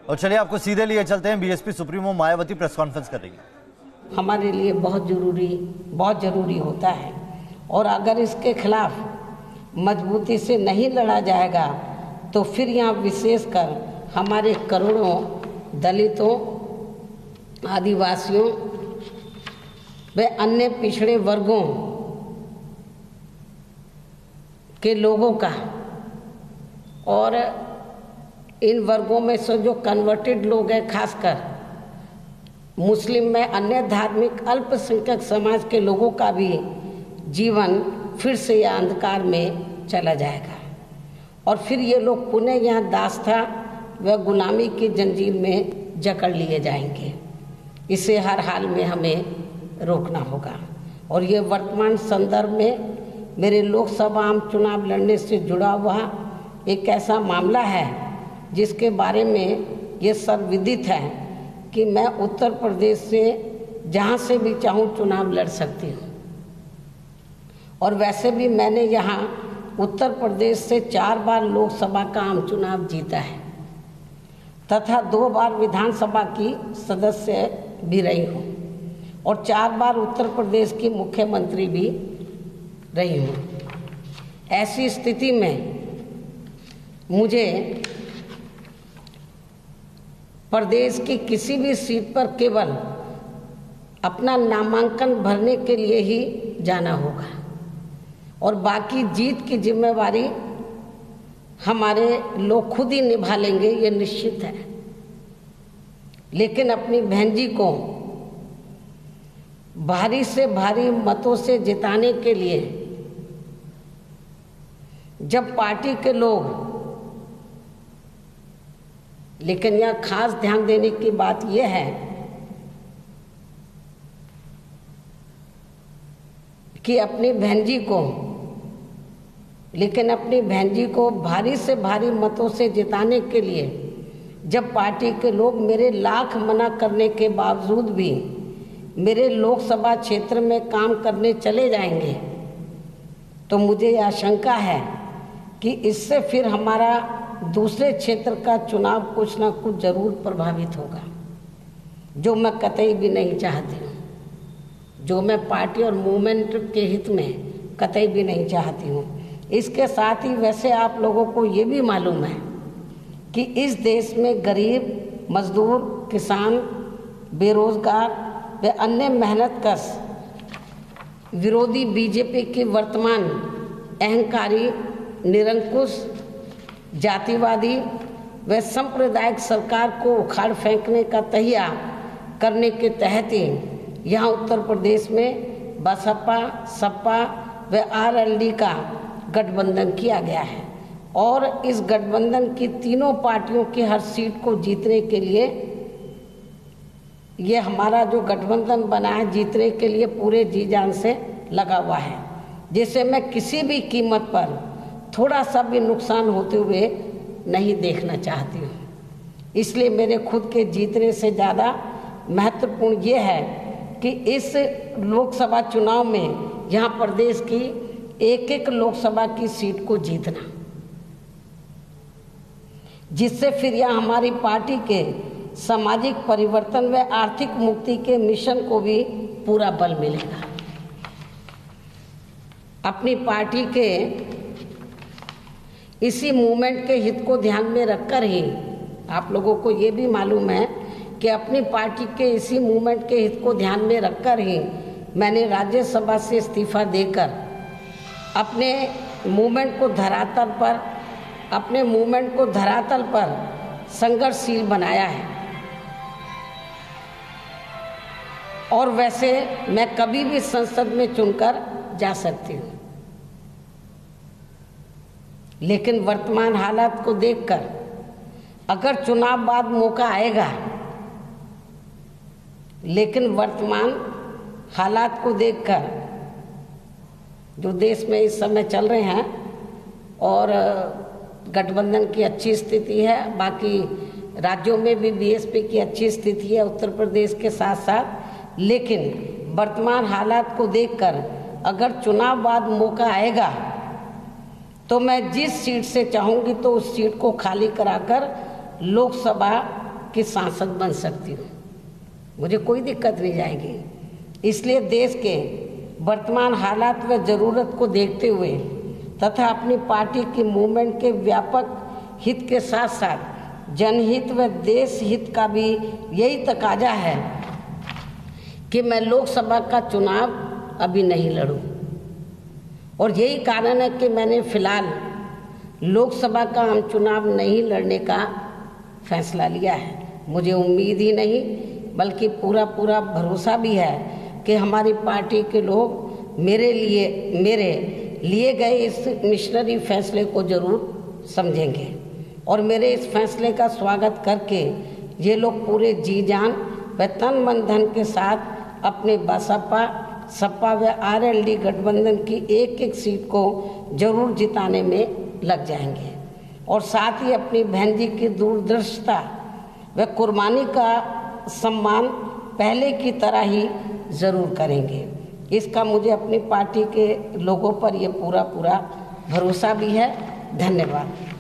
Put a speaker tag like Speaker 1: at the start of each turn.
Speaker 1: और चलिए आपको सीधे लिए चलते हैं, BSP supremo Mayawati press conference कर रही है।
Speaker 2: हमारे लिए बहुत ज़रूरी होता है और अगर इसके खिलाफ मजबूती से नहीं लड़ा जाएगा तो फिर यहाँ विशेषकर हमारे करोड़ों दलितों, आदिवासियों व अन्य पिछड़े वर्गों के लोगों का और इन वर्गों में से जो कन्वर्टेड लोग हैं, खासकर मुस्लिम में अन्य धार्मिक अल्पसंख्यक समाज के लोगों का भी जीवन फिर से यह अंधकार में चला जाएगा और फिर ये लोग पुनः यहाँ दास्ता व गुलामी की जंजीर में जकड़ लिए जाएंगे। इसे हर हाल में हमें रोकना होगा और ये वर्तमान संदर्भ में मेरे लोकसभा आम चुनाव लड़ने से जुड़ा हुआ एक ऐसा मामला है जिसके बारे में ये सर्वविदित है कि मैं उत्तर प्रदेश से जहाँ से भी चाहूँ चुनाव लड़ सकती हूँ और वैसे भी मैंने यहाँ उत्तर प्रदेश से 4 बार लोकसभा का आम चुनाव जीता है तथा 2 बार विधानसभा की सदस्य भी रही हूँ और 4 बार उत्तर प्रदेश की मुख्यमंत्री भी रही हूँ। ऐसी स्थिति में मुझे प्रदेश की किसी भी सीट पर केवल अपना नामांकन भरने के लिए ही जाना होगा और बाकी जीत की जिम्मेवारी हमारे लोग खुद ही निभा लेंगे, ये निश्चित है। लेकिन अपनी बहन जी को भारी से भारी मतों से जिताने के लिए जब पार्टी के लोग, लेकिन यह खास ध्यान देने की बात यह है कि अपनी बहन जी को भारी से भारी मतों से जिताने के लिए जब पार्टी के लोग मेरे लाख मना करने के बावजूद भी मेरे लोकसभा क्षेत्र में काम करने चले जाएंगे तो मुझे आशंका है कि इससे फिर हमारा दूसरे क्षेत्र का चुनाव कुछ ना कुछ जरूर प्रभावित होगा, जो मैं कतई भी नहीं चाहती हूँ, जो मैं पार्टी और मूवमेंट के हित में कतई भी नहीं चाहती हूँ। इसके साथ ही वैसे आप लोगों को ये भी मालूम है कि इस देश में गरीब, मजदूर, किसान, बेरोजगार व अन्य मेहनतकश विरोधी बीजेपी की वर्तमान अहंकारी, निरंकुश, जातिवादी व सांप्रदायिक सरकार को उखाड़ फेंकने का तहिया करने के तहत ही यहाँ उत्तर प्रदेश में बसपा, सपा व आरएलडी का गठबंधन किया गया है और इस गठबंधन की तीनों पार्टियों की हर सीट को जीतने के लिए, ये हमारा जो गठबंधन बना है, जीतने के लिए पूरे जी जान से लगा हुआ है, जिसे मैं किसी भी कीमत पर थोड़ा सा भी नुकसान होते हुए नहीं देखना चाहती हूँ। इसलिए मेरे खुद के जीतने से ज़्यादा महत्वपूर्ण ये है कि इस लोकसभा चुनाव में यहाँ प्रदेश की एक एक लोकसभा की सीट को जीतना, जिससे फिर यहाँ हमारी पार्टी के सामाजिक परिवर्तन व आर्थिक मुक्ति के मिशन को भी पूरा बल मिलेगा। अपनी पार्टी के इसी मूवमेंट के हित को ध्यान में रखकर ही आप लोगों को ये भी मालूम है कि अपनी पार्टी के इसी मूवमेंट के हित को ध्यान में रखकर ही मैंने राज्यसभा से इस्तीफा देकर अपने मूवमेंट को धरातल पर संघर्षशील बनाया है और वैसे मैं कभी भी संसद में चुनकर जा सकती हूँ, लेकिन वर्तमान हालात को देखकर अगर चुनाव बाद मौका आएगा, लेकिन वर्तमान हालात को देखकर जो देश में इस समय चल रहे हैं और गठबंधन की अच्छी स्थिति है, बाकी राज्यों में भी बीएसपी की अच्छी स्थिति है उत्तर प्रदेश के साथ साथ, लेकिन वर्तमान हालात को देखकर अगर चुनाव बाद मौका आएगा तो मैं जिस सीट से चाहूँगी तो उस सीट को खाली कराकर लोकसभा की सांसद बन सकती हूँ, मुझे कोई दिक्कत नहीं जाएगी। इसलिए देश के वर्तमान हालात व ज़रूरत को देखते हुए तथा अपनी पार्टी की मूवमेंट के व्यापक हित के साथ साथ जनहित व देश हित का भी यही तकाजा है कि मैं लोकसभा का चुनाव अभी नहीं लड़ूं। और यही कारण है कि मैंने फिलहाल लोकसभा का आम चुनाव नहीं लड़ने का फैसला लिया है। मुझे उम्मीद ही नहीं बल्कि पूरा भरोसा भी है कि हमारी पार्टी के लोग मेरे लिए गए इस मिशनरी फैसले को जरूर समझेंगे और मेरे इस फैसले का स्वागत करके ये लोग पूरे जी जान व तन मन धन के साथ अपने बसपा सपा व आरएलडी गठबंधन की एक एक सीट को जरूर जिताने में लग जाएंगे और साथ ही अपनी बहन जी की दूरदर्शिता व कुर्बानी का सम्मान पहले की तरह ही ज़रूर करेंगे। इसका मुझे अपनी पार्टी के लोगों पर ये पूरा भरोसा भी है। धन्यवाद।